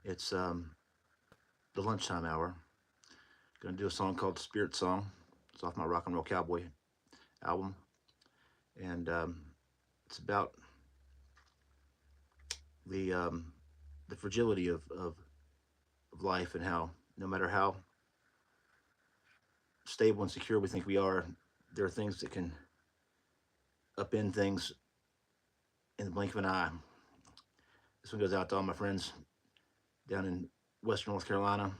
It's the lunchtime hour. Gonna do a song called Spirit Song. It's off my Rock and Roll Cowboy album, and it's about the um, the fragility of life and how no matter how stable and secure we think we are, there are things that can upend things in the blink of an eye. This one goes out to all my friends down in Western North Carolina,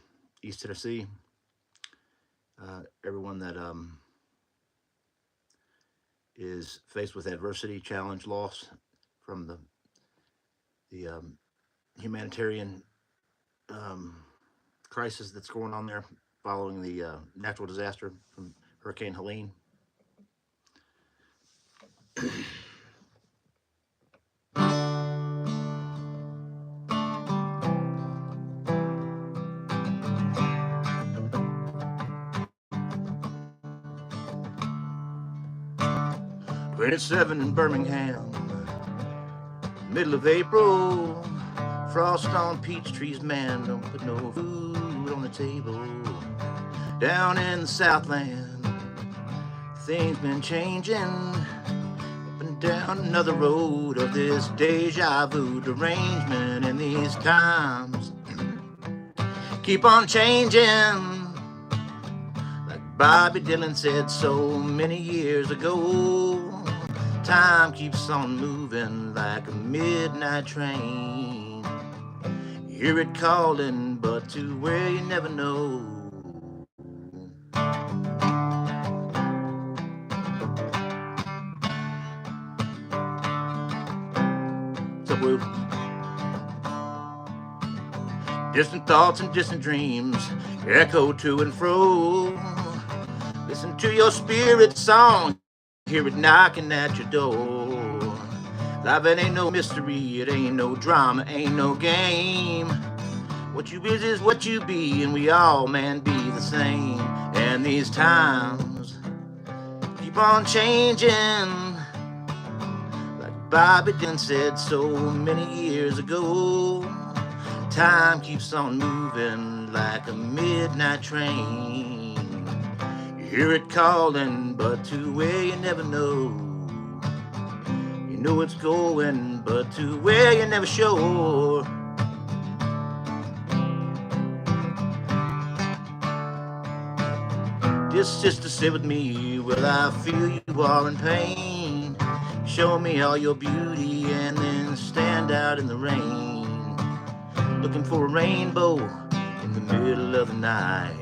East Tennessee, everyone that is faced with adversity, challenge, loss from the humanitarian um, crisis that's going on there following the natural disaster from Hurricane Helene. 27 in Birmingham, middle of April. Frost on peach trees, man, don't put no food on the table. Down in the Southland, things been changing. Up and down another road of this deja vu derangement, and these times keep on changing. Like Bobby Dylan said so many years ago, time keeps on moving like a midnight train. You hear it calling, but to where you never know. What's up, Will? Distant thoughts and distant dreams echo to and fro. Listen to your spirit song, hear it knocking at your door. Life, it ain't no mystery, it ain't no drama, ain't no game. What you is what you be, and we all, man, be the same. And these times keep on changing. Like Bobby Dylan said so many years ago, time keeps on moving like a midnight train. You hear it calling, but to where you never know. You know it's going, but to where you're never sure. Dear sister, sit with me, well, I feel you are in pain. Show me all your beauty and then stand out in the rain, looking for a rainbow in the middle of the night.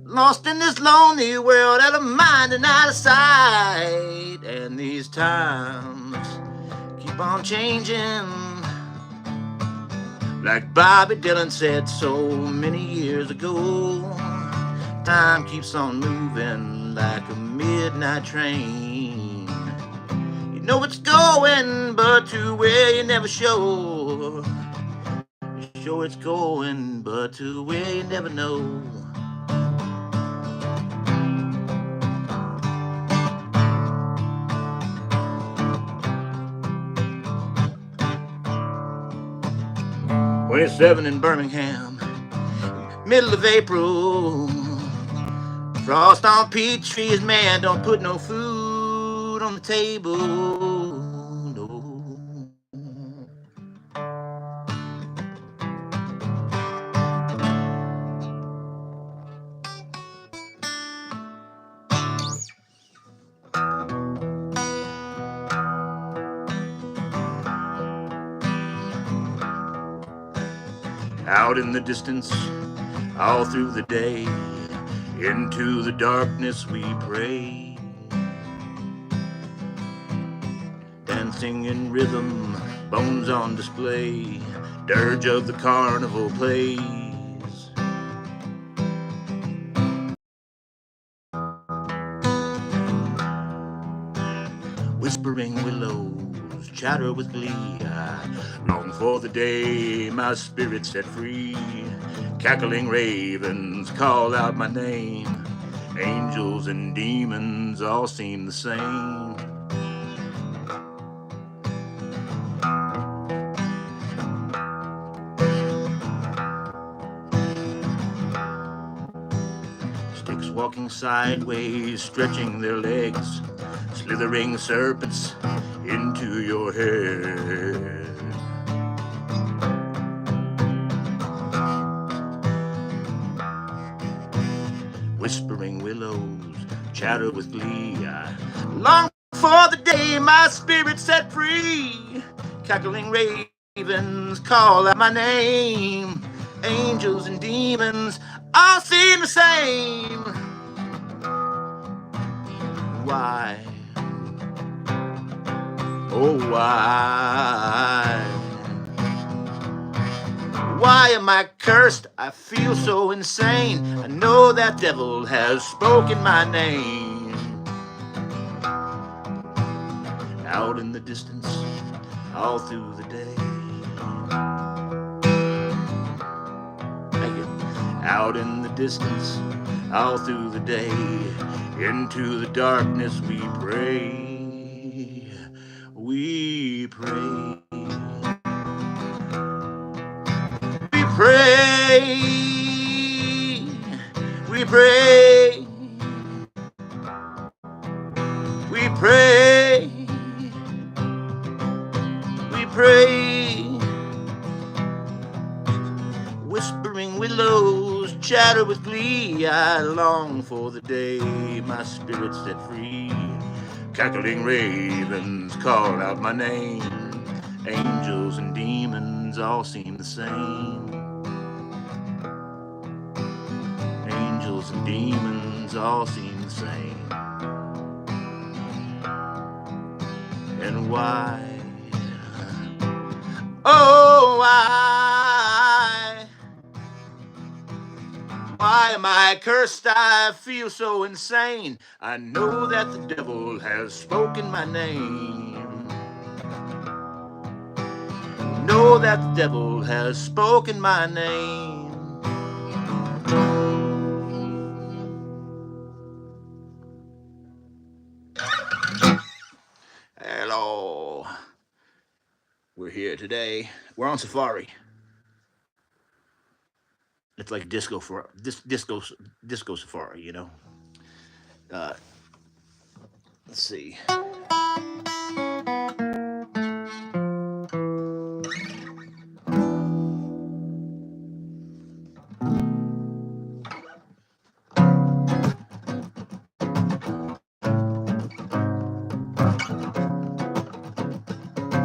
Lost in this lonely world, out of mind and out of sight. And these times keep on changing. Like Bobby Dylan said so many years ago, time keeps on moving like a midnight train. You know it's going, but to where you're never sure. You sure it's going, but to where you never know. '27 in Birmingham, middle of April. Frost on peach trees, man, don't put no food on the table. No. Out in the distance, all through the day, into the darkness we pray. Dancing in rhythm, bones on display, dirge of the carnival plays. Whispering willows chatter with glee. I long for the day my spirit set free. Cackling ravens call out my name. Angels and demons all seem the same. walking sideways, stretching their legs, slithering serpents into your head. Whispering willows chatter with glee. I long for the day my spirit set free. Cackling ravens call out my name. Angels and demons all seem the same. Why? Oh, why? Why am I cursed? I feel so insane. I know that devil has spoken my name. Out in the distance, all through the day. Thank you. Out in the distance, all through the day. Into the darkness we pray. We pray. We pray. We pray. We pray. We pray. Whispering willows chatter with glee. I long for the day my spirit set free. Cackling ravens call out my name. Angels and demons all seem the same. Angels and demons all seem the same. And why? Oh, why? Why am I cursed? I feel so insane. I know that the devil has spoken my name. Know that the devil has spoken my name. Hello. We're here today. We're on safari. It's like disco safari, you know. Uh, let's see.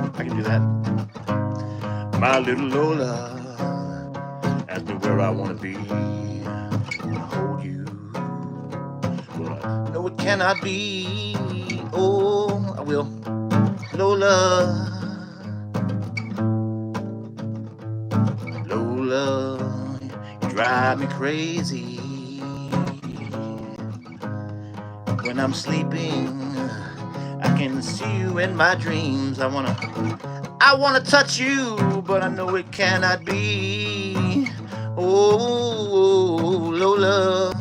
I can do that. My little Lola asked me where I want to be. Hold you. Well, no, it cannot be. Oh, I will. Lola. Lola, you drive me crazy. When I'm sleeping, I can see you in my dreams. I wanna touch you, but I know it cannot be. Oh, Lola.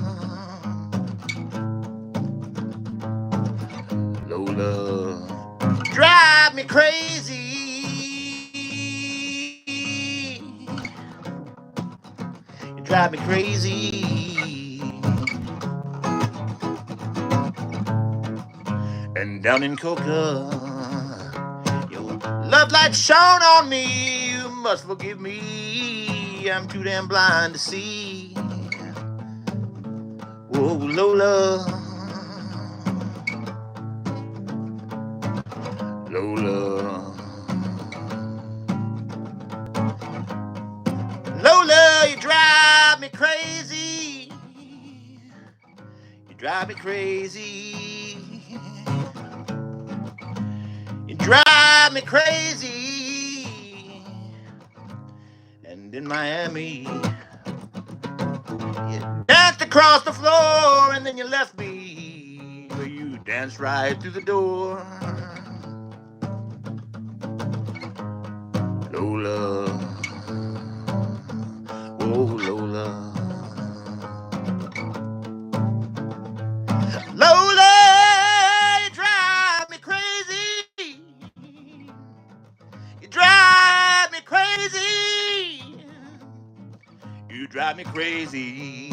Lola, drive me crazy. You drive me crazy. And down in Coca, your love light shone on me. You must forgive me. I'm too damn blind to see. Whoa, Lola. Lola. Lola, you drive me crazy. You drive me crazy. You drive me crazy. And in Miami, you danced across the floor and then you left me. Where you danced right through the door. Lola, oh Lola. Lola, you drive me crazy. You drive me crazy. You drive me crazy.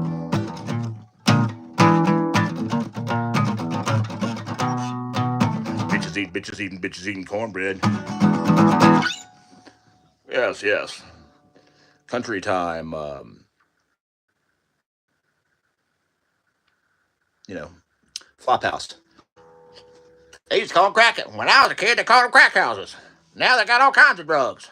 bitches eating cornbread. Yes, yes. Country time. You know, flop house. They used to call them crack. When I was a kid, they called them crack houses. Now they got all kinds of drugs.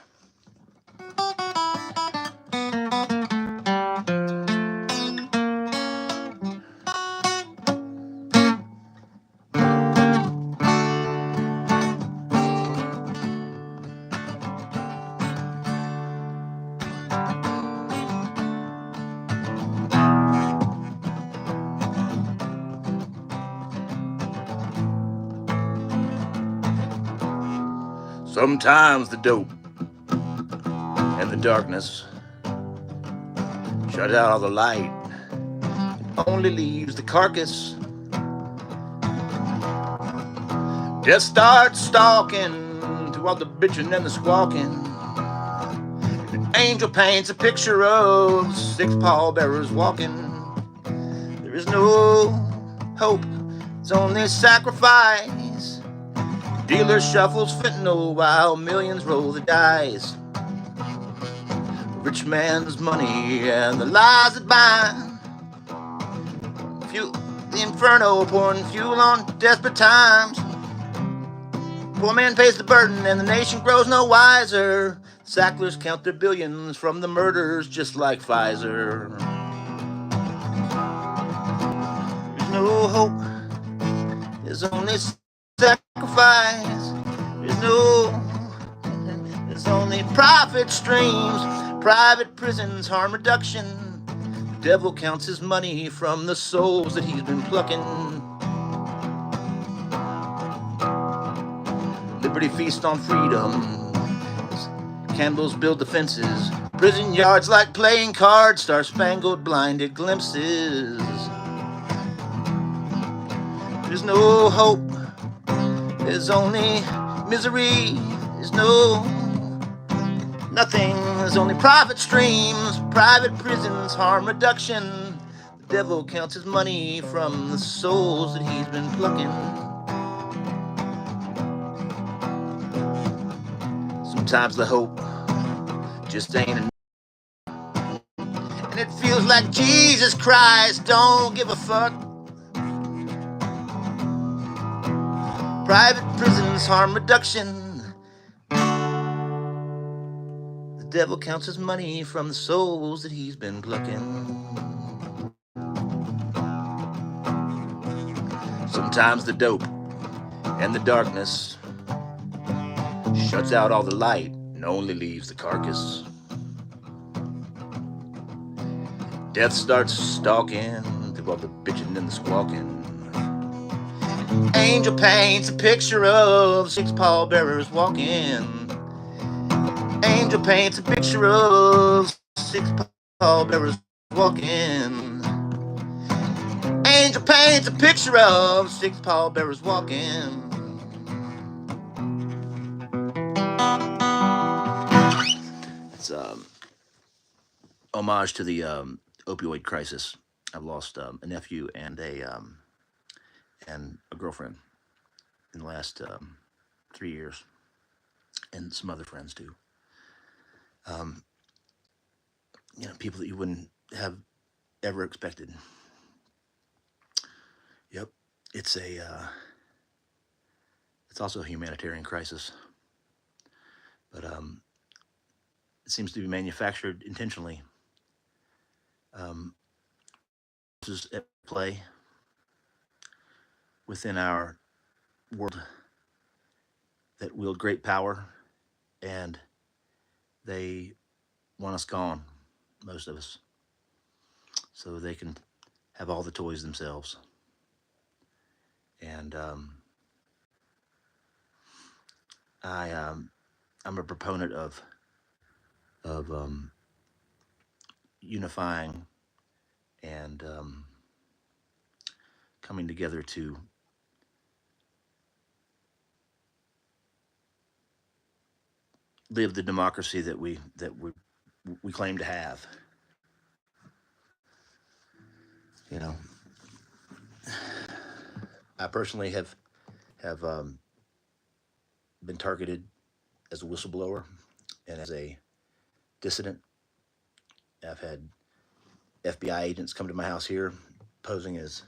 Sometimes the dope and the darkness shut out all the light. Only leaves the carcass. Death starts stalking through all the bitching and the squawking. An angel paints a picture of 6 pallbearers walking. There is no hope, it's only sacrifice. Dealer shuffles fentanyl while millions roll the dice. Rich man's money and the lies that bind. Fuel the inferno, pouring fuel on desperate times. Poor man pays the burden and the nation grows no wiser. Sacklers count their billions from the murders just like Pfizer. There's no hope, there's only sacrifice. There's only profit streams, private prisons, harm reduction. The devil counts his money from the souls that he's been plucking. Liberty feast on freedom. Candles build the fences. Prison yards like playing cards. Star-spangled blinded glimpses. There's no hope. There's only misery. There's nothing. There's only profit streams. Private prisons, harm reduction. The devil counts his money from the souls that he's been plucking. Sometimes the hope just ain't enough. And it feels like Jesus Christ don't give a fuck. Private prisons, harm reduction. The devil counts his money from the souls that he's been plucking. Sometimes the dope and the darkness shuts out all the light and only leaves the carcass. Death starts stalking through all the bitching and the squawking. Angel paints a picture of 6 pallbearers walking. Angel paints a picture of 6 pallbearers walking. Angel paints a picture of 6 pallbearers walking. It's homage to the opioid crisis. I've lost a nephew and a girlfriend in the last 3 years, and some other friends too. Um, people that you wouldn't have ever expected. Yep, it's it's also a humanitarian crisis, but it seems to be manufactured intentionally. This is at play within our world that wield great power, and they want us gone, most of us, so they can have all the toys themselves. And I'm a proponent of unifying and coming together to live the democracy that we claim to have. You know, I personally have been targeted as a whistleblower and as a dissident. I've had FBI agents come to my house here posing as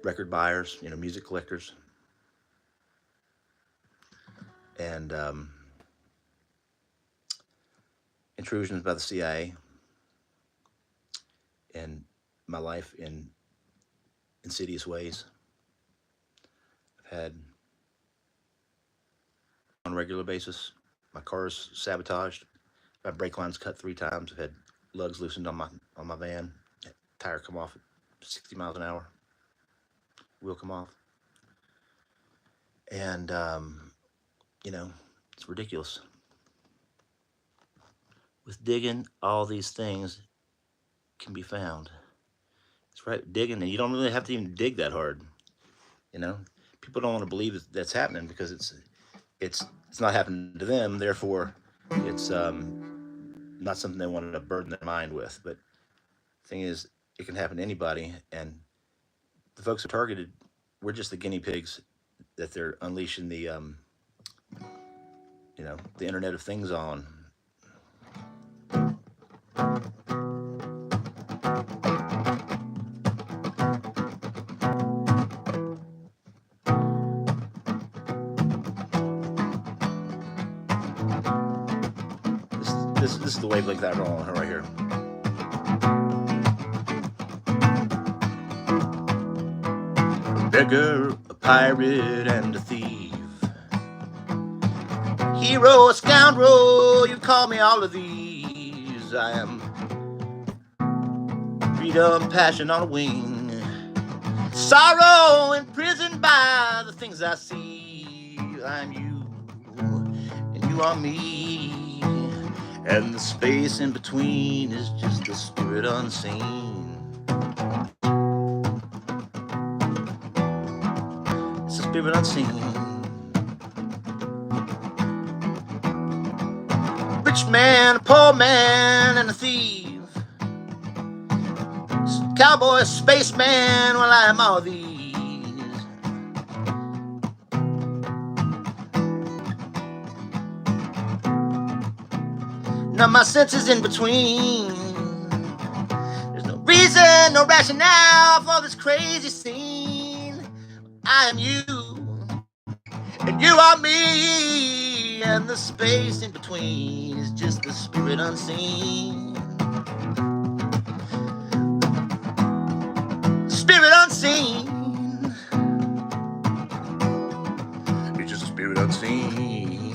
record buyers, music collectors, and intrusions by the CIA in my life in insidious ways. I've had on a regular basis. My car's sabotaged. My brake line's cut 3 times. I've had lugs loosened on my van. Tire come off at 60 miles an hour. Wheel come off. And it's ridiculous. With digging, all these things can be found. It's right, digging, and you don't really have to even dig that hard. People don't want to believe that's happening because it's not happening to them. Therefore, it's not something they want to burden their mind with. But the thing is, it can happen to anybody, and the folks who are targeted, we're just the guinea pigs that they're unleashing the Internet of Things on. This is the wavelength that I'm rolling right here. A beggar, a pirate, and a thief. Hero, a scoundrel, you call me all of these. I am freedom, passion on a wing. Sorrow, imprisoned by the things I see. I'm you, and you are me. And the space in between is just the spirit unseen. It's the spirit unseen. Rich man, a poor man, and a thief. Cowboy, spaceman, well, I am all these. Now my senses in between. There's no reason, no rationale for this crazy scene. I am you, and you are me, and the space in between is just the spirit unseen. Spirit unseen. It's just a spirit unseen.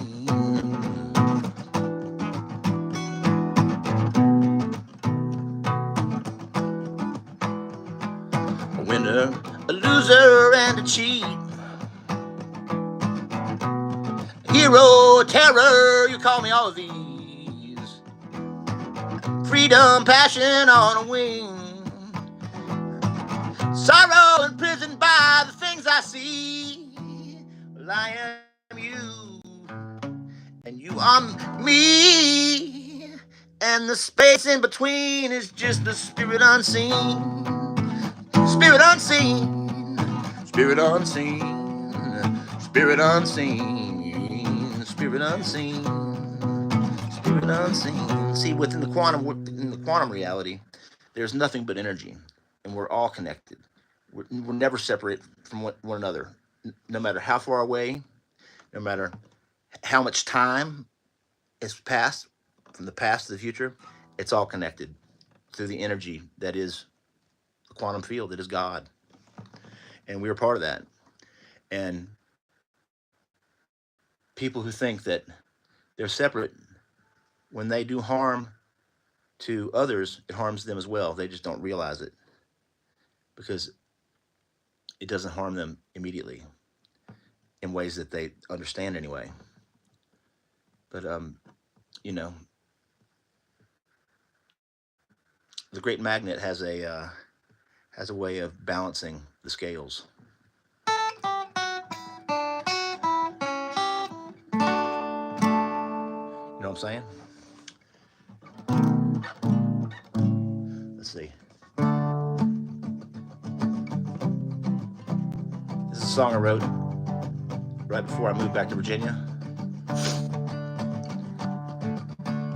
A winner, a loser, and a cheat. A hero, a terror, you call me all of these. Freedom, passion on a wing. Sorrow imprisoned by the things I see. Well, I am you, and you are me, and the space in between is just the spirit unseen. Spirit unseen. Spirit unseen. Spirit unseen. Spirit unseen. Spirit unseen. See, in the quantum reality, there's nothing but energy, and we're all connected. We're never separate from one another, no matter how far away, no matter how much time has passed from the past to the future. It's all connected through the energy that is the quantum field, that is God, and we're part of that. And people who think that they're separate, when they do harm to others, it harms them as well. They just don't realize it because it doesn't harm them immediately in ways that they understand anyway. But you know, the great magnet has a way of balancing the scales. You know what I'm saying? Let's see. This is a song I wrote right before I moved back to Virginia.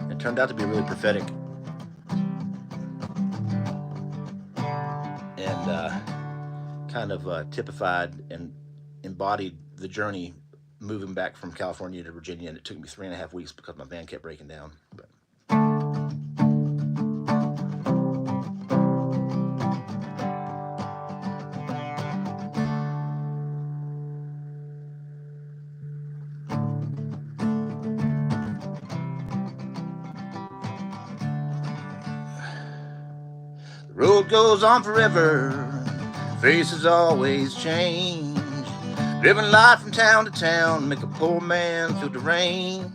It turned out to be really prophetic. And kind of typified and embodied the journey moving back from California to Virginia. And it took me 3.5 weeks because my van kept breaking down. But the road goes on forever, faces always change. Living life from town to town, make a poor man feel deranged.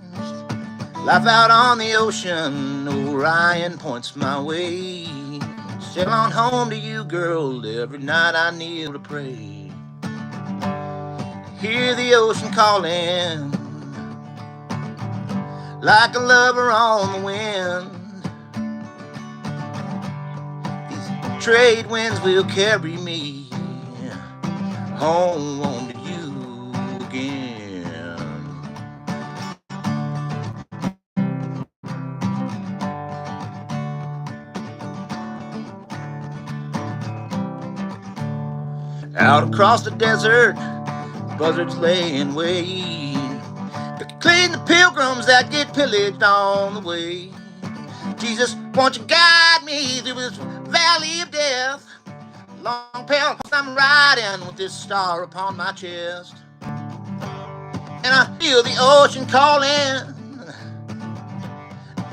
Life out on the ocean, Orion points my way. Sail on home to you, girl, every night I kneel to pray. Hear the ocean calling, like a lover on the wind. These trade winds will carry me home to you again. Out across the desert, buzzards lay in wait to clean the pilgrims that get pillaged on the way. Jesus, won't you guide me through this valley of death? Long pale I'm riding with this star upon my chest. And I feel the ocean calling,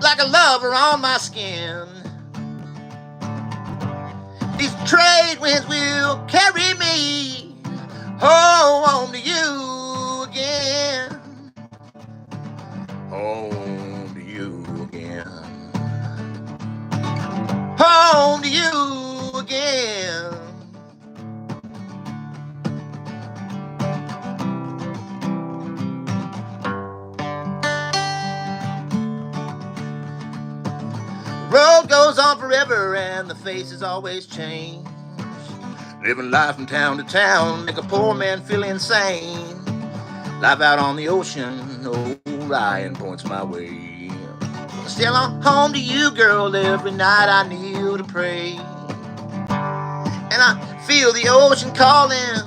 like a lover on my skin. These trade winds will carry me home to you again. Home to you again. Home to you again. Road goes on forever and the faces always change. Living life from town to town, make a poor man feel insane. Life out on the ocean, Orion points my way. Still on home to you, girl, every night I kneel to pray. And I feel the ocean calling,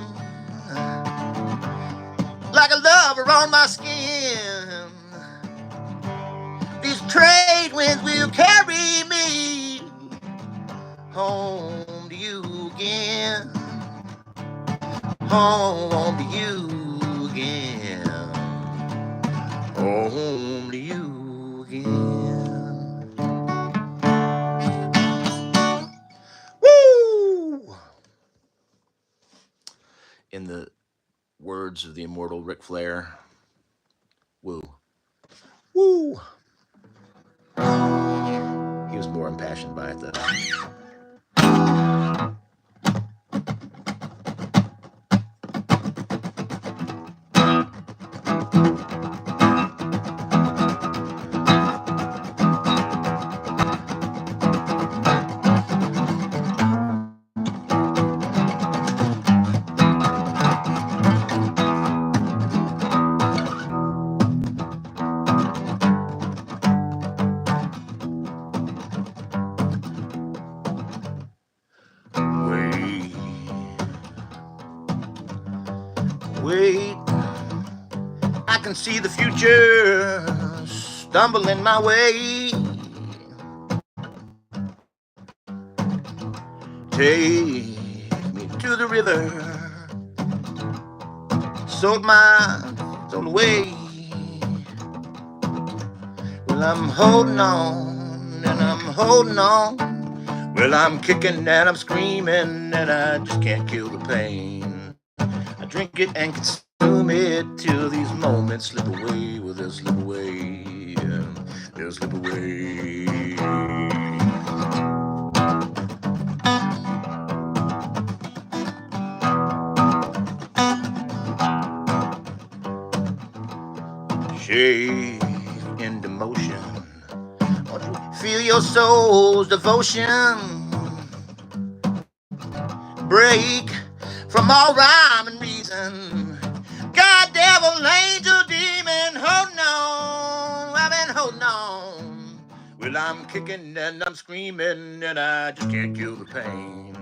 like a lover on my skin. These trade winds will carry me home to you again. Home to you again. Home to you again. Woo! In the words of the immortal Ric Flair, woo. Woo! He was more impassioned by it though. Wait, I can see the future stumbling my way. Take me to the river, sold my soul away. Well, I'm holding on and I'm holding on. Well, I'm kicking and I'm screaming and I just can't kill the pain. I drink it and consume it till these moments slip away. Well, they'll slip away. They'll slip away. Shake into motion. Won't you feel your soul's devotion? Break from all rhyme and reason. God devil, angel, demon, holding on. I've been holding on. Well, I'm kicking and I'm screaming, and I just can't kill the pain.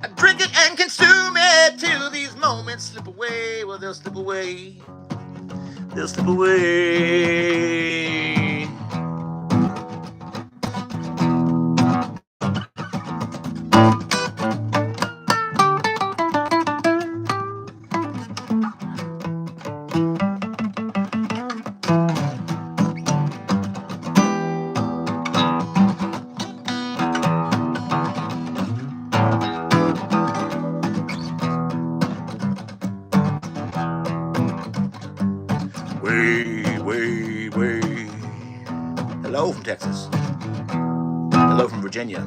I drink it and consume it till these moments slip away. Well, they'll slip away. They'll slip away. Way, way, way. Hello from Texas. Hello from Virginia.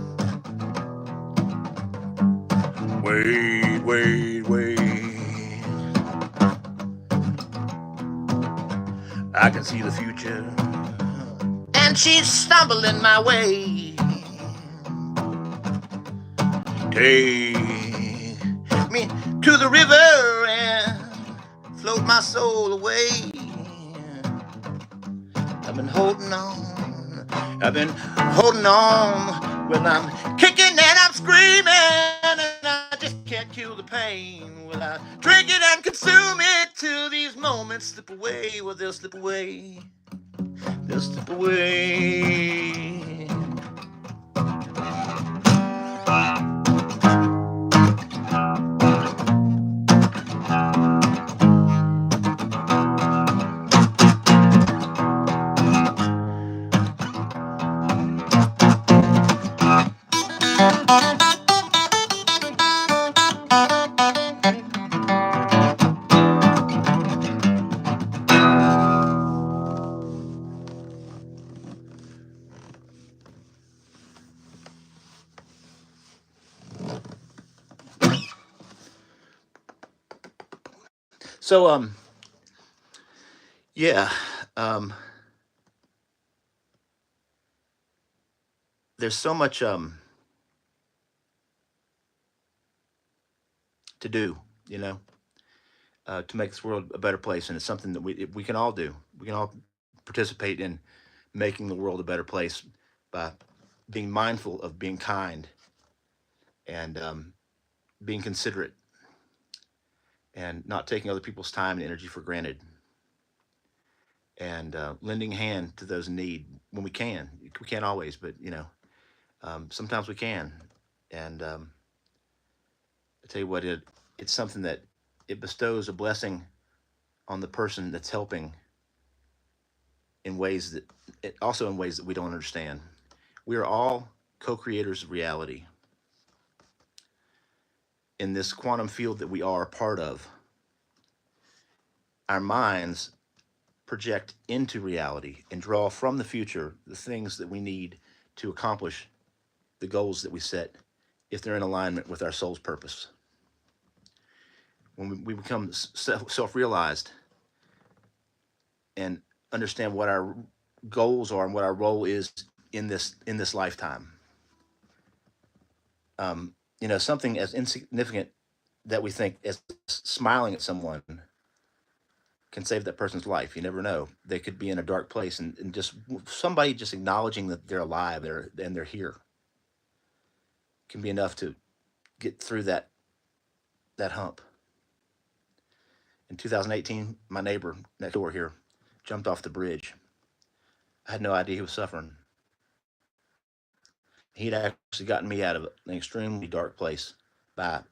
Wait, wait, wait. I can see the future. And she's stumbling my way. Take me to the river and float my soul away. I've been holding on. I've been holding on. Well, I'm kicking and I'm screaming, and I just can't kill the pain. Well, I drink it and consume it till these moments slip away. Well, they'll slip away. They'll slip away. So, yeah, um, there's so much to do, you know, to make this world a better place, and it's something that we can all do. We can all participate in making the world a better place by being mindful of being kind and being considerate and not taking other people's time and energy for granted and lending a hand to those in need when we can. We can't always, but you know, sometimes we can. And I tell you what, it's something that it bestows a blessing on the person that's helping in ways that it also in ways that we don't understand. We are all co-creators of reality in this quantum field that we are a part of. Our minds project into reality and draw from the future the things that we need to accomplish the goals that we set if they're in alignment with our soul's purpose. When we become self-realized and understand what our goals are and what our role is in this lifetime, you know, something as insignificant that we think as smiling at someone can save that person's life. You never know. They could be in a dark place, and just somebody just acknowledging that they're alive, they're here, can be enough to get through that hump. In 2018, my neighbor next door here jumped off the bridge. I had no idea he was suffering. He'd actually gotten me out of an extremely dark place by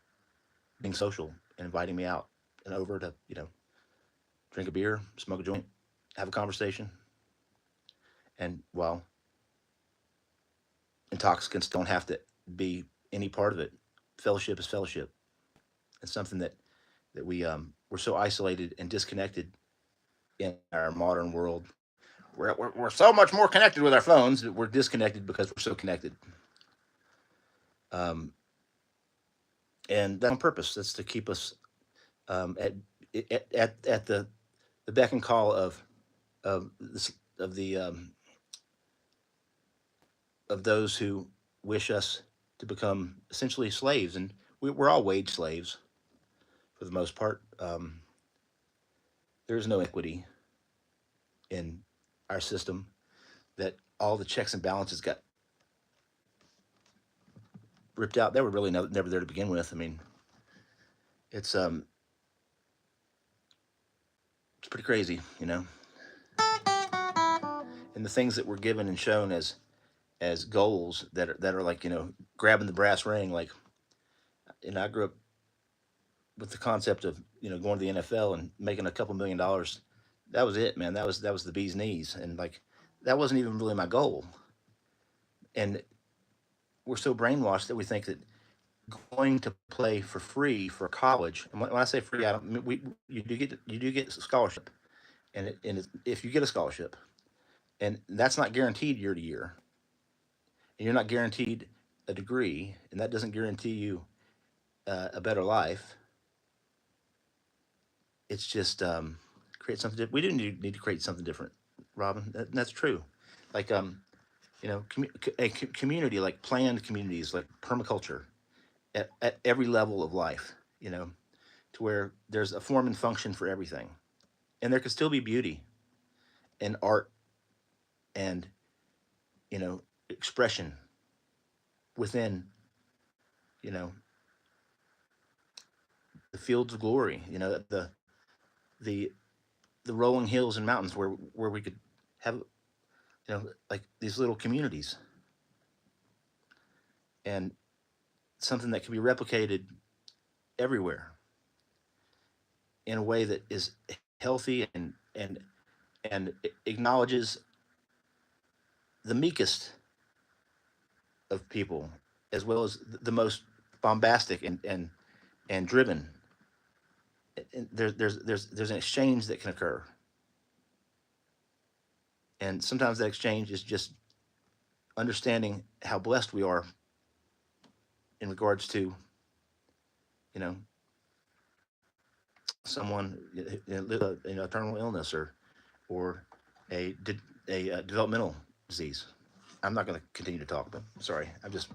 being social and inviting me out and over to, you know, drink a beer, smoke a joint, have a conversation. And while intoxicants don't have to be any part of it, fellowship is fellowship. It's something that we're so isolated and disconnected in our modern world. We're so much more connected with our phones that we're disconnected because we're so connected. Um, and that's on purpose. That's to keep us at the beck and call of this, of those who wish us to become essentially slaves, and we're all wage slaves for the most part. There's no equity in our system, that all the checks and balances got ripped out. They were really never there to begin with. I mean, it's um it's pretty crazy, you know. And the things that were given and shown as goals that are like, grabbing the brass ring. Like, I grew up with the concept of, going to the NFL and making a couple $1 million. That was it, man. That was the bee's knees, and like that wasn't even really my goal. And we're so brainwashed that we think that going to play for free for college. And when I say free, I don't. We you do get a scholarship, if you get a scholarship, and that's not guaranteed year to year, and you're not guaranteed a degree, and that doesn't guarantee you a better life. It's just create something. We do need to create something different, Robin. That's true. Like a community, like planned communities, like permaculture at every level of life. You know, to where there's a form and function for everything, and there could still be beauty and art and expression within you know the fields of glory. The the rolling hills and mountains where we could have like these little communities, and something that can be replicated everywhere in a way that is healthy and acknowledges the meekest of people, as well as the most bombastic and driven. And there's an exchange that can occur, and sometimes that exchange is just understanding how blessed we are in regards to you know someone terminal illness, or a developmental disease. I'm not going to continue to talk, but sorry, I'm just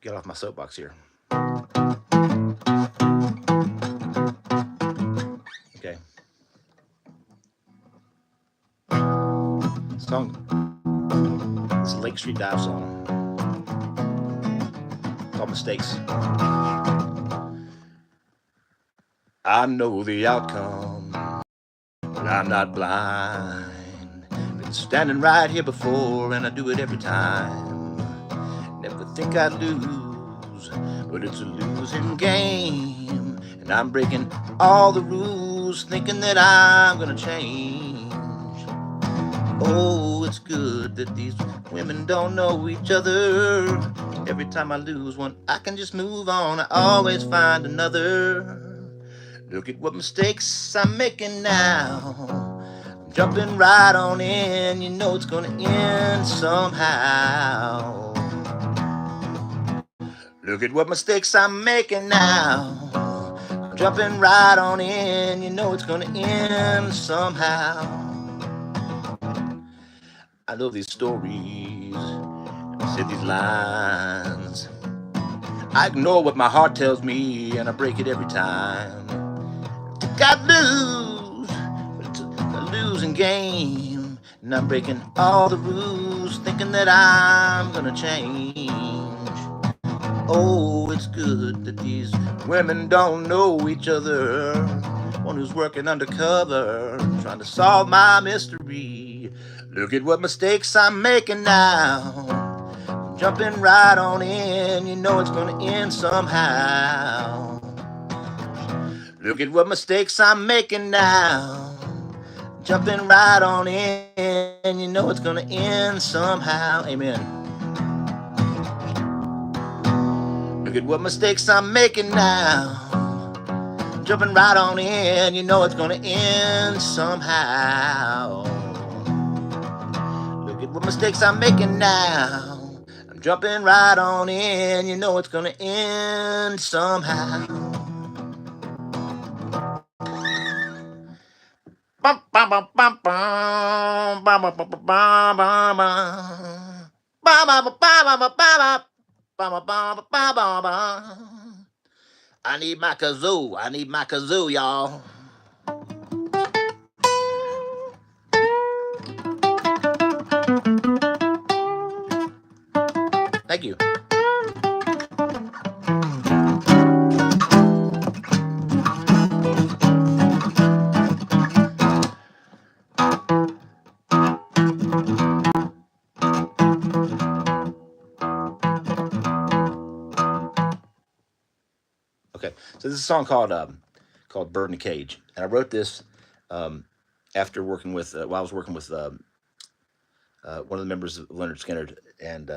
get off my soapbox here. Okay, song. It's a Lake Street Dive song called "Mistakes." I know the outcome, but I'm not blind. Been standing right here before, and I do it every time. Never think I'd lose, but it's a losing game. And I'm breaking all the rules, thinking that I'm gonna change. Oh, it's good that these women don't know each other. Every time I lose one, I can just move on. I always find another. Look at what mistakes I'm making now. I'm jumping right on in, it's gonna end somehow. Look at what mistakes I'm making now. I'm jumping right on in, it's gonna end somehow. I love these stories, I said these lines. I ignore what my heart tells me, and I break it every time. Got lose, but it's a losing game. And I'm breaking all the rules, thinking that I'm gonna change. Oh, it's good that these women don't know each other. One who's working undercover, trying to solve my mystery. Look at what mistakes I'm making now. I'm jumping right on in, it's gonna end somehow. Look at what mistakes I'm making now. Jumping right on in, it's gonna end somehow. Amen. Look at what mistakes I'm making now. Jumping right on in, it's gonna end somehow. Look at what mistakes I'm making now. I'm jumping right on in, it's gonna end somehow. Bum, bum, bum, bum, bum, bum, bum, bum, bum, bum, bum. Ba ba ba ba ba ba ba ba ba ba ba ba ba. I need my kazoo. I need my kazoo, y'all. Thank you. Okay, so this is a song called "Bird in a Cage," and I wrote this um, after working with while I was working with one of the members of Leonard Skinner, and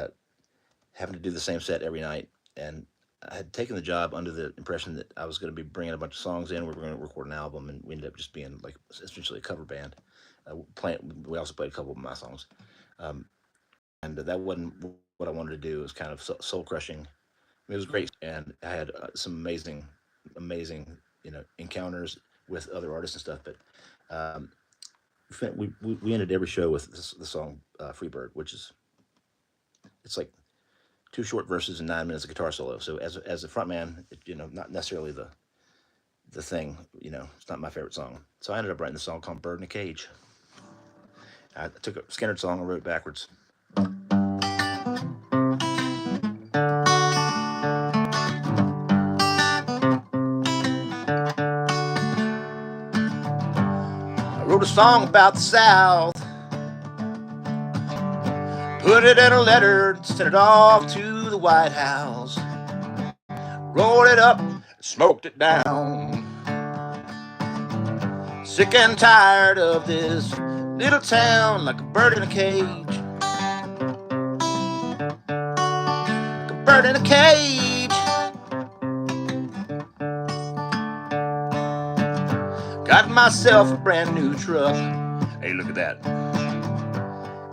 having to do the same set every night. And I had taken the job under the impression that I was going to be bringing a bunch of songs in. We were going to record an album, and we ended up just being like essentially a cover band. We also played a couple of my songs, um, and that wasn't what I wanted to do. It was kind of soul crushing. It was great, and I had some amazing, encounters with other artists and stuff. But um, we ended every show with the song "Freebird," which is it's like two short verses and 9 minutes of guitar solo. So as a front man, not necessarily the thing. It's not my favorite song. So I ended up writing the song called "Bird in a Cage." I took a Skinner song and wrote it backwards. I wrote a song about the South, put it in a letter, sent it off to the White House, rolled it up, smoked it down. Sick and tired of this little town, like a bird in a cage. Like a bird in a cage. Got myself a brand new truck. Hey, look at that.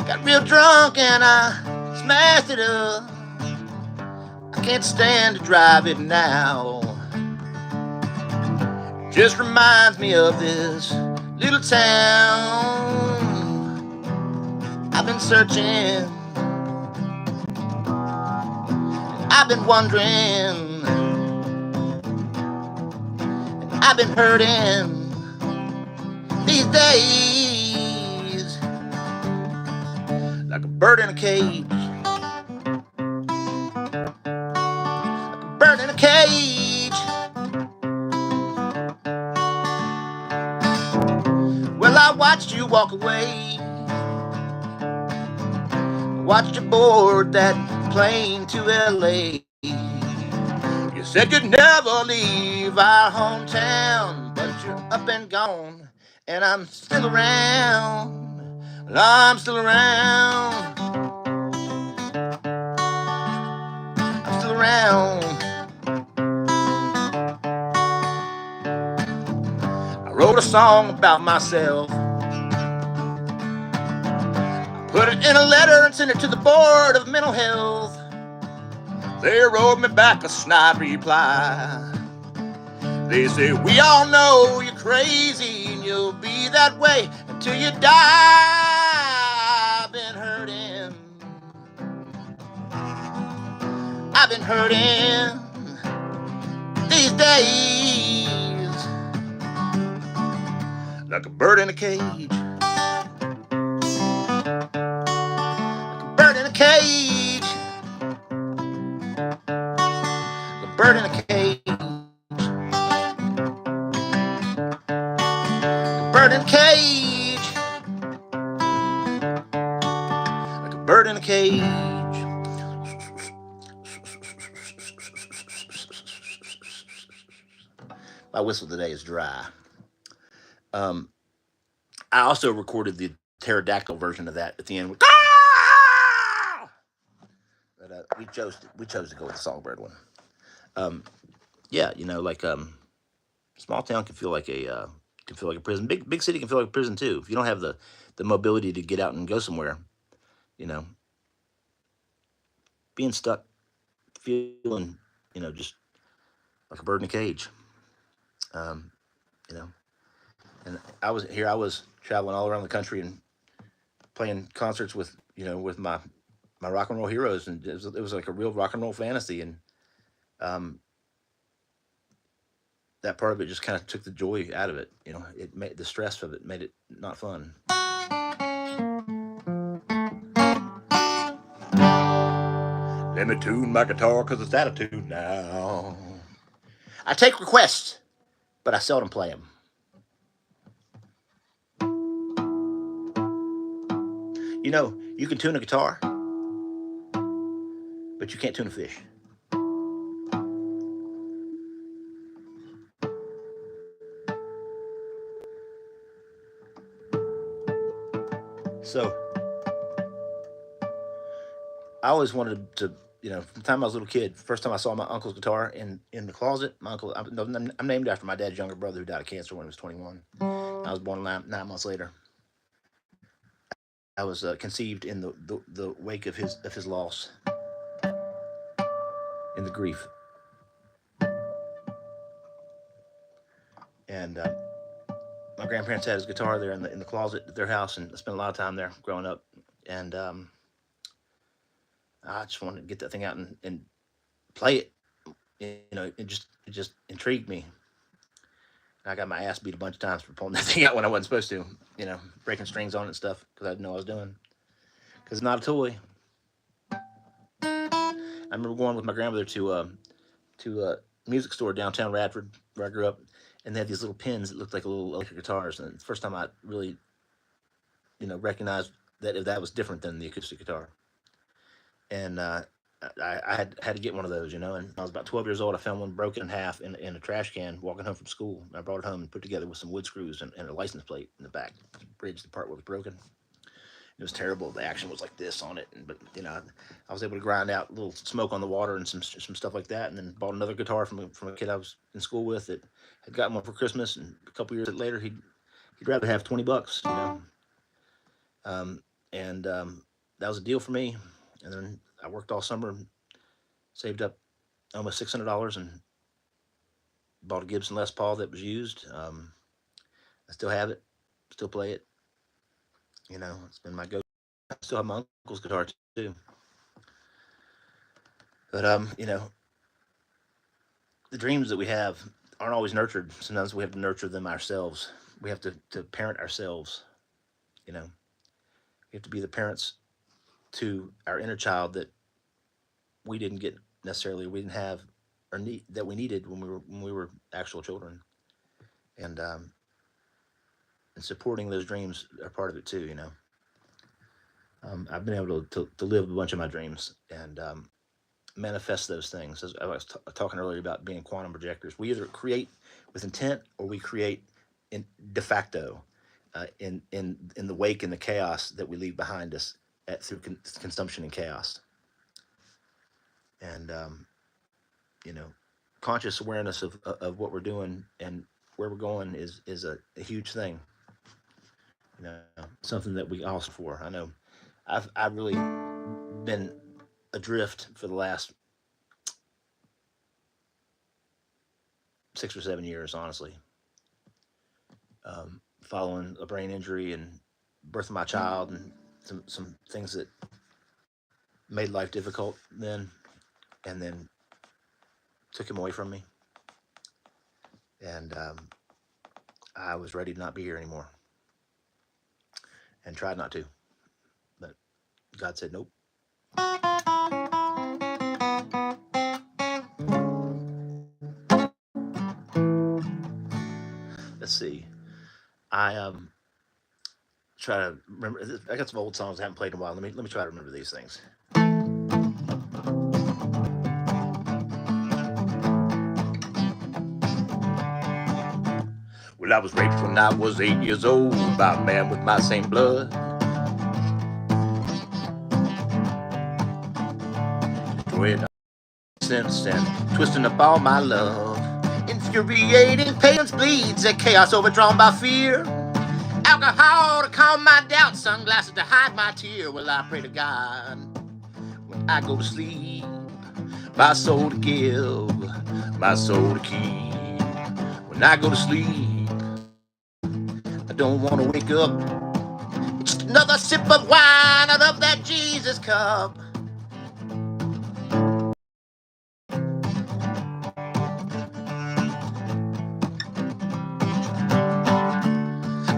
Got real drunk and I smashed it up. I can't stand to drive it now. Just reminds me of this little town. I've been searching, I've been wondering, I've been hurting these days, like a bird in a cage. Like a bird in a cage. Well, I watched you walk away. Watched you board that plane to LA. You said you'd never leave our hometown, but you're up and gone, and I'm still around. Well, I'm still around. I'm still around. I wrote a song about myself, put it in a letter and sent it to the Board of Mental Health. They wrote me back a snide reply. They say, we all know you're crazy and you'll be that way until you die. I've been hurting. I've been hurting these days, like a bird in a cage. Like a bird in a cage. Like a bird in a cage. Bird in a cage. Like a bird in a cage. My whistle today is dry. I also recorded the pterodactyl version of that at the end. But we chose to go with the songbird one. Yeah, small town can feel like a prison. Big city can feel like a prison too. If you don't have the mobility to get out and go somewhere, you know, being stuck, feeling, just like a bird in a cage. Um, you know, and I was traveling all around the country and playing concerts with my rock and roll heroes, and it was like a real rock and roll fantasy, and um, that part of it just kind of took the joy out of it. It made the stress of it made it not fun. Let me tune my guitar because it's out of tune now. I take requests, but I seldom play them. You know, you can tune a guitar, but you can't tune a fish. So I always wanted to, from the time I was a little kid, first time I saw my uncle's guitar in the closet, my uncle, I'm named after my dad's younger brother who died of cancer when he was 21. I was born 9 months later. I was conceived in the wake of his loss, in the grief. And my grandparents had his guitar there in the closet at their house, and I spent a lot of time there growing up. And I just wanted to get that thing out and play it. It just intrigued me. I got my ass beat a bunch of times for pulling that thing out when I wasn't supposed to, breaking strings on it and stuff because I didn't know what I was doing. Because it's not a toy. I remember going with my grandmother to a music store downtown Radford where I grew up, and they had these little pins that looked like little electric guitars. And the first time I really, recognized that was different than the acoustic guitar. And I had to get one of those, and I was about 12 years old. I found one broken in half in a trash can walking home from school. I brought it home and put it together with some wood screws and a license plate in the back to bridge the part where it was broken. It was terrible. The action was like this on it, but I was able to grind out a little smoke on the water and some stuff like that, and then bought another guitar from a kid I was in school with that had gotten one for Christmas, and a couple years later he'd rather have $20, and that was a deal for me. And then I worked all summer, saved up almost $600, and bought a Gibson Les Paul that was used. I still have it, still play it. It's been my go. I still have my uncle's guitar too. But the dreams that we have aren't always nurtured. Sometimes we have to nurture them ourselves. We have to parent ourselves. We have to be the parents to our inner child that we didn't get necessarily. We didn't have or need that we needed when we were actual children. And supporting those dreams are part of it too. I've been able to live a bunch of my dreams and manifest those things. As I was talking earlier about being quantum projectors, we either create with intent or we create in de facto, in the wake and the chaos that we leave behind us through consumption and chaos. And conscious awareness of what we're doing and where we're going is a huge thing. Something that we ask for. I know I've really been adrift for the last 6 or 7 years, honestly. Following a brain injury and birth of my child and some things that made life difficult then, and then took him away from me. And I was ready to not be here anymore. And tried not to. But God said nope. Let's see. I try to remember. I got some old songs I haven't played in a while. Let me try to remember these things. Well, I was raped when I was 8 years old by a man with my same blood. Destroying sense and twisting up all my love. Infuriating patience bleeds, a chaos overdrawn by fear. Alcohol to calm my doubts, sunglasses to hide my tear. Well, I pray to God when I go to sleep, my soul to give, my soul to keep. When I go to sleep, I don't want to wake up. Just another sip of wine out of that Jesus cup.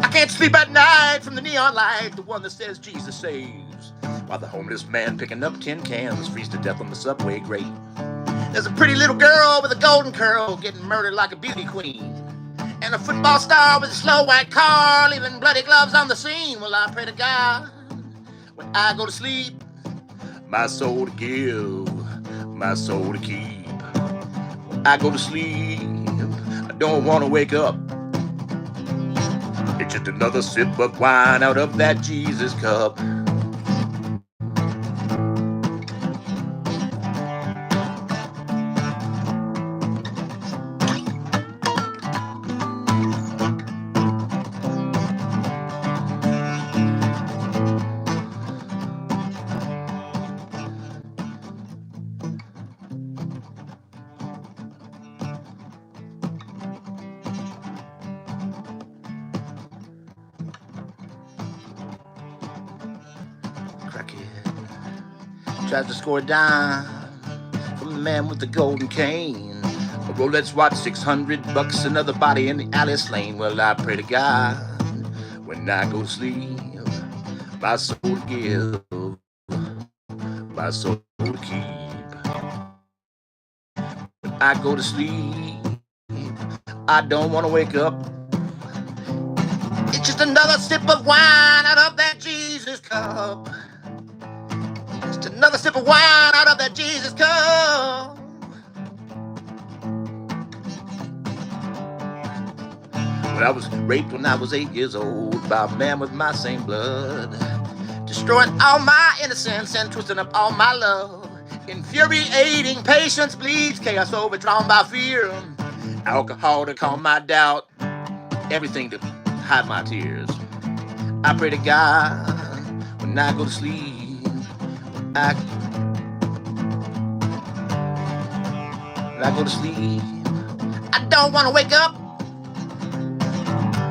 I can't sleep at night from the neon light, the one that says Jesus saves. while the homeless man picking up tin cans freeze to death on the subway grate. There's a pretty little girl with a golden curl getting murdered like a beauty queen, and a football star with a slow white car leaving bloody gloves on the scene. Well, I pray to God when I go to sleep, my soul to give, my soul to keep. When I go to sleep, I don't want to wake up. It's just another sip of wine out of that Jesus cup. Tries to score a dime from the man with the golden cane. A Rolex watch, $600, another body in the alley slain. Well, I pray to God when I go to sleep, my soul to give, my soul to keep. When I go to sleep, I don't want to wake up. It's just another sip of wine out of that Jesus cup. Just another sip of wine out of that Jesus cup. But I was raped when I was 8 years old by a man with my same blood, destroying all my innocence and twisting up all my love. Infuriating patience bleeds, chaos overdrawn by fear, alcohol to calm my doubt, everything to hide my tears. I pray to God when I go to sleep, when I go to sleep, I don't want to wake up.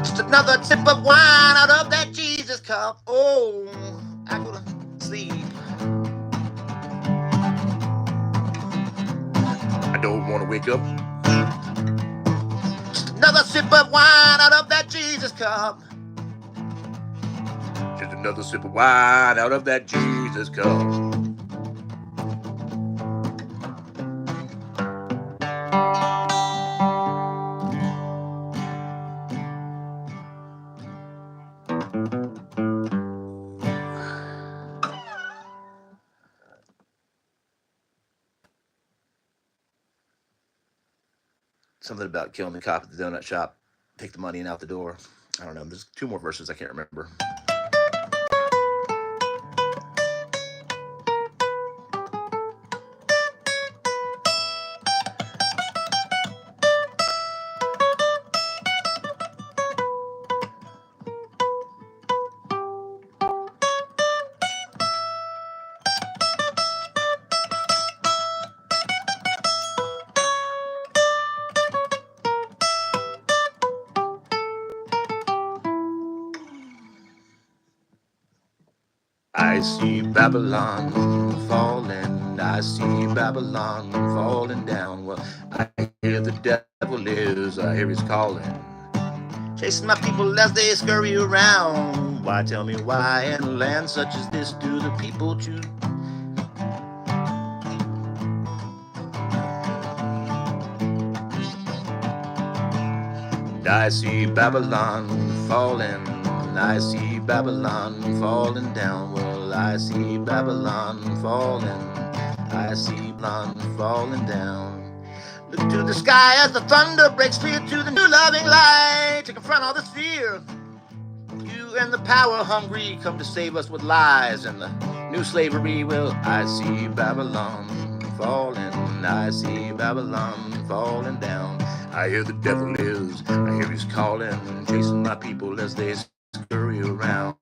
Just another sip of wine out of that Jesus cup. Oh, I go to sleep. I don't want to wake up. Just another sip of wine out of that Jesus cup. Just another sip of wine out of that Jesus cup. Something about killing the cop at the donut shop, take the money and out the door. I don't know. There's 2 more verses I can't remember. I see Babylon falling, I see Babylon falling down. Well, I hear the devil is, I hear he's calling, chasing my people as they scurry around. Why, tell me why in a land such as this do the people choose? I see Babylon falling, I see Babylon falling down. Well, I see Babylon falling, I see Babylon falling down. Look to the sky as the thunder breaks clear to the new loving light to confront all this fear. You and the power hungry come to save us with lies and the new slavery. Well, I see Babylon falling, I see Babylon falling down. I hear the devil is, I hear he's calling, chasing my people as they scurry around.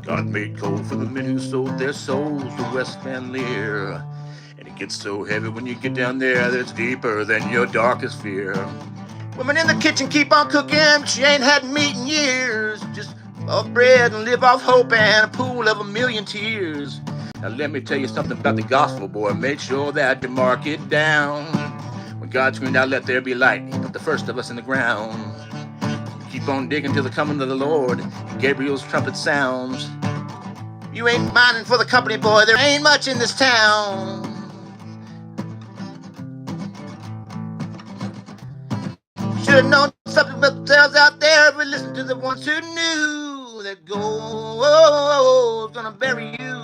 God made cold for the men who sold their souls to West Van Leer. And it gets so heavy when you get down there that it's deeper than your darkest fear. Women in the kitchen keep on cooking, but she ain't had meat in years. Just off bread and live off hope and a pool of a million tears. Now let me tell you something about the gospel, boy. Make sure that you mark it down. When God screamed out, let there be light, the the first of us in the ground. Keep on digging till the coming of the Lord. Gabriel's trumpet sounds. You ain't minding for the company, boy. There ain't much in this town. Should've known something about themselves out there if we listened to the ones who knew that gold's gonna bury you.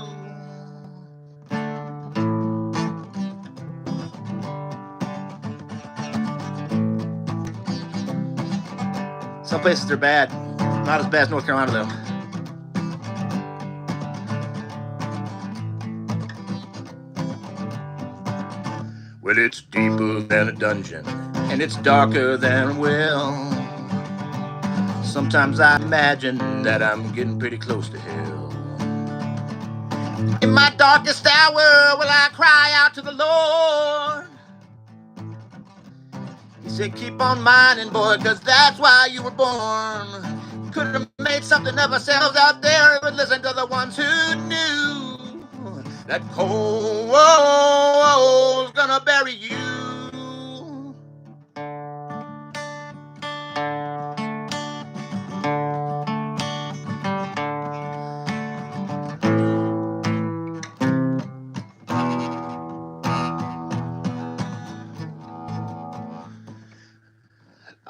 Some places are bad. Not as bad as North Carolina, though. Well, it's deeper than a dungeon, and it's darker than a well. Sometimes I imagine that I'm getting pretty close to hell. In my darkest hour will I cry out to the Lord. He said, keep on mining, boy, cause that's why you were born. Could have made something of ourselves out there if we listened to the ones who knew that coal's gonna bury you.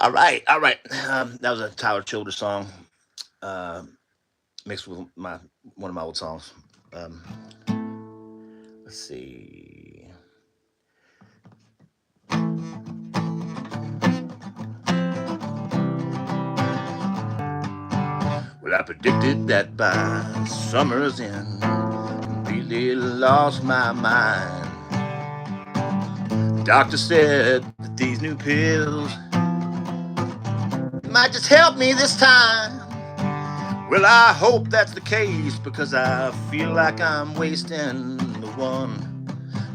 All right. That was a Tyler Childers song, mixed with one of my old songs. Let's see. Well, I predicted that by summer's end, completely lost my mind. The doctor said that these new pills might just help me this time. Well, I hope that's the case, because I feel like I'm wasting the one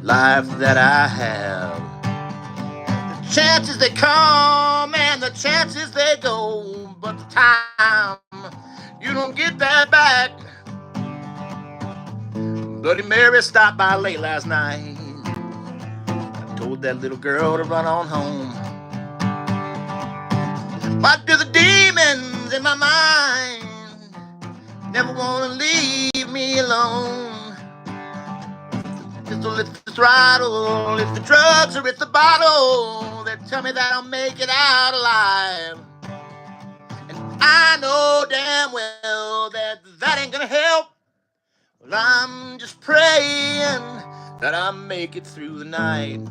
life that I have. The chances they come and the chances they go, but the time, you don't get that back. Bloody Mary stopped by late last night. I told that little girl to run on home. What do the demons in my mind never want to leave me alone? Pistol, it's the throttle, it's the drugs or it's the bottle that tell me that I'll make it out alive. And I know damn well that that ain't gonna help. Well, I'm just praying that I make it through the night.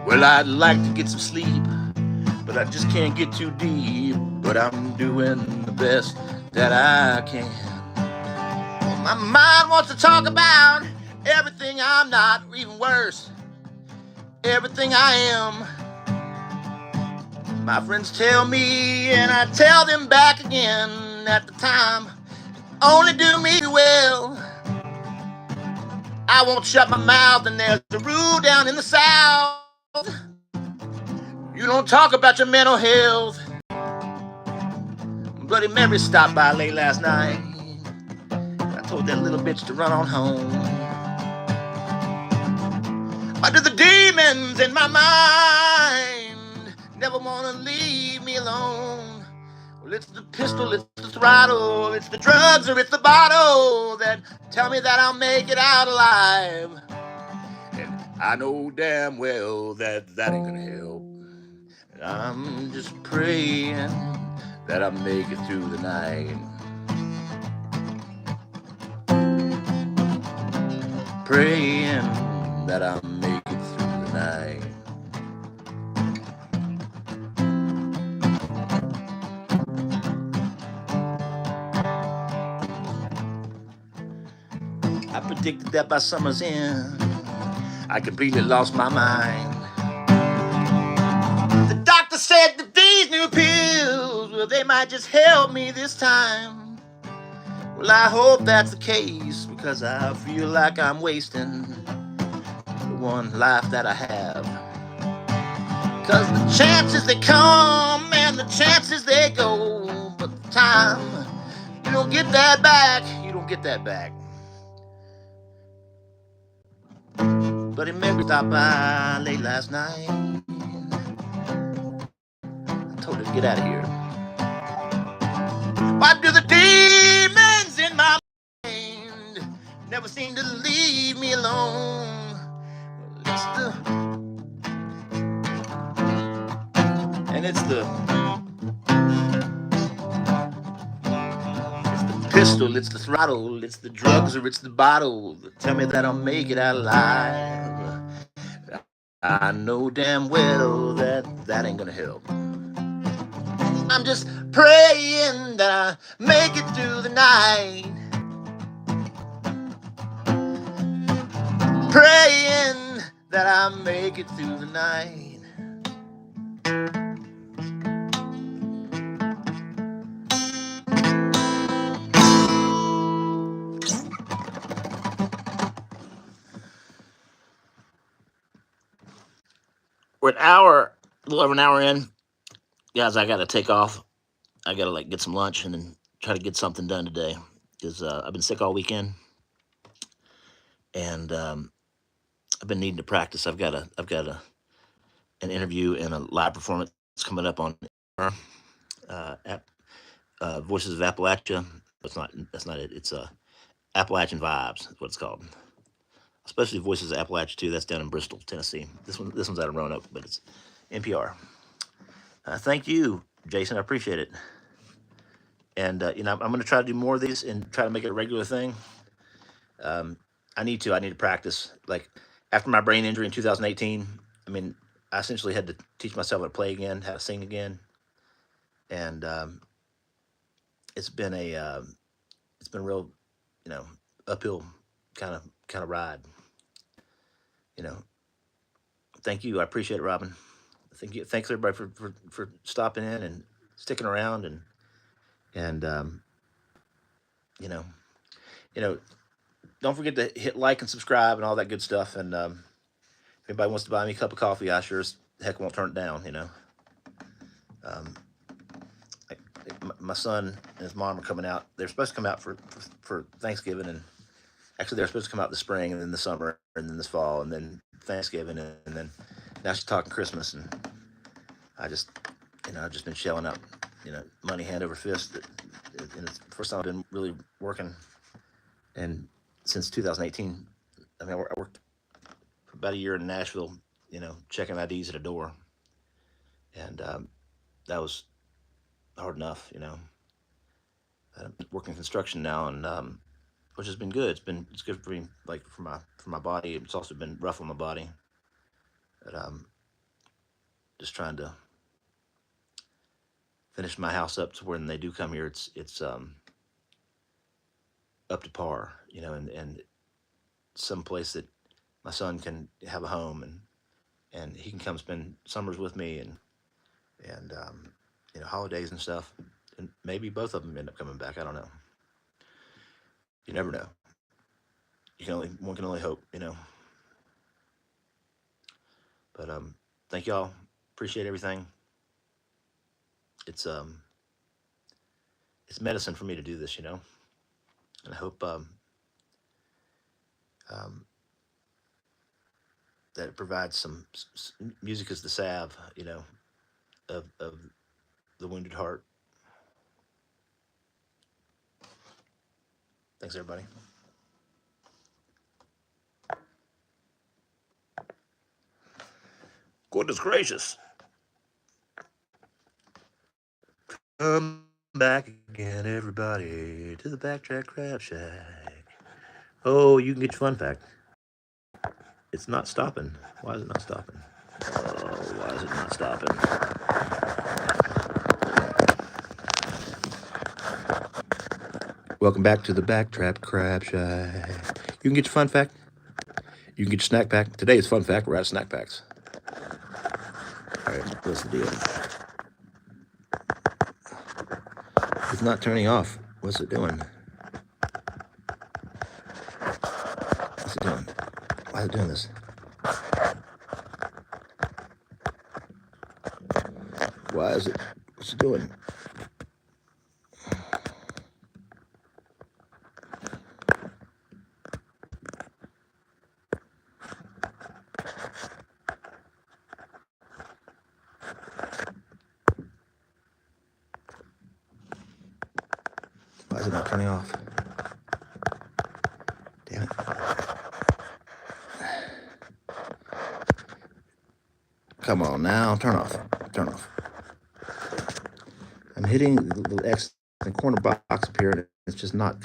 Well, I'd like to get some sleep, but I just can't get too deep. But I'm doing the best that I can. My mind wants to talk about everything I'm not, or even worse, everything I am. My friends tell me, and I tell them back again, at the time, only do me well. I won't shut my mouth, and there's a rule down in the South. You don't talk about your mental health. Bloody Mary stopped by late last night. I told that little bitch to run on home. Why do the demons in my mind never want to leave me alone? Well, it's the pistol, it's the throttle, it's the drugs or it's the bottle that tell me that I'll make it out alive. And I know damn well that that ain't gonna help. And I'm just praying that I make it through the night. Praying that I make it through the night. I predicted that by summer's end, I completely lost my mind. The doctor said that these new pills, well, they might just help me this time. Well, I hope that's the case, because I feel like I'm wasting the one life that I have. Cause the chances they come and the chances they go, but the time, you don't get that back, you don't get that back. Bloody Mary stopped by late last night. I told her to get out of here. Why do the demons in my mind never seem to leave me alone? Well, it's the pistol, it's the throttle, it's the drugs or it's the bottle. Tell me that I'll make it out alive. I know damn well that that ain't gonna help. I'm just praying that I make it through the night. Praying that I make it through the night. We're an hour, a little over an hour in. Guys, I gotta take off. I gotta like get some lunch and then try to get something done today because I've been sick all weekend and I've been needing to practice. I've got an interview and a live performance coming up on app, Voices of Appalachia. It's not. That's not it. It's Appalachian Vibes. Is what it's called. Especially Voices of Appalachia too. That's down in Bristol, Tennessee. This one's out of Roanoke, but it's NPR. Thank you, Jason. I appreciate it. And I'm going to try to do more of these and try to make it a regular thing. Um, I need to. I need to practice. Like after my brain injury in 2018, I mean, I essentially had to teach myself how to play again, how to sing again, and it's been it's been a real, you know, uphill kind of ride. You know, thank you. I appreciate it, Robin. Thank you. Thanks everybody for stopping in and sticking around and you know you know don't forget to hit like and subscribe and all that good stuff. And if anybody wants to buy me a cup of coffee, I sure as heck won't turn it down. Um, I, my son and his mom are coming out. They're supposed to come out for Thanksgiving, and actually they're supposed to come out this spring and then the summer and then this fall and then Thanksgiving and then now she's talking Christmas. And I just I've just been shelling out money hand over fist. And it's the first time I've been really working and since 2018. I mean, I worked for about a year in Nashville, checking IDs at a door, and that was hard enough. I'm working construction now, and which has been good. It's good for me, like for my body. It's also been rough on my body, but just trying to finish my house up to when they do come here, it's up to par, and some place that my son can have a home and he can come spend summers with me and holidays and stuff, and maybe both of them end up coming back. I don't know. You never know. One can only hope. But thank y'all. Appreciate everything. It's um it's medicine for me to do this. And I hope um that it provides some music as the salve, of the wounded heart. Thanks everybody. Goodness gracious. Come back again, everybody, to the Backtrack Crab Shack. Oh, you can get your fun fact. It's not stopping. Why is it not stopping? Oh, why is it not stopping? Welcome back to the Backtrap Crab Shack. You can get your fun fact. You can get your snack pack. Today is fun fact. We're out of snack packs. All right, what's the deal? It's not turning off. What's it doing? What's it doing? Why is it doing this? Why is it? What's it doing? Is it not turning off? Damn it. Come on now, turn off. Turn off. I'm hitting the little X in the corner box up here, and it's just not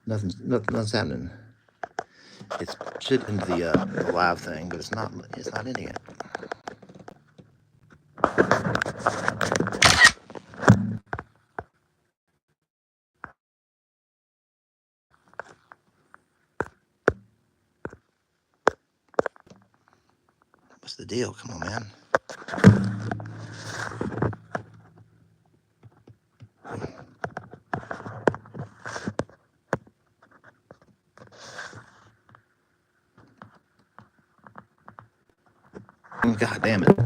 nothing's happening. It's shit into the live thing, but it's not ending it. What's the deal? Come on, man. God damn it.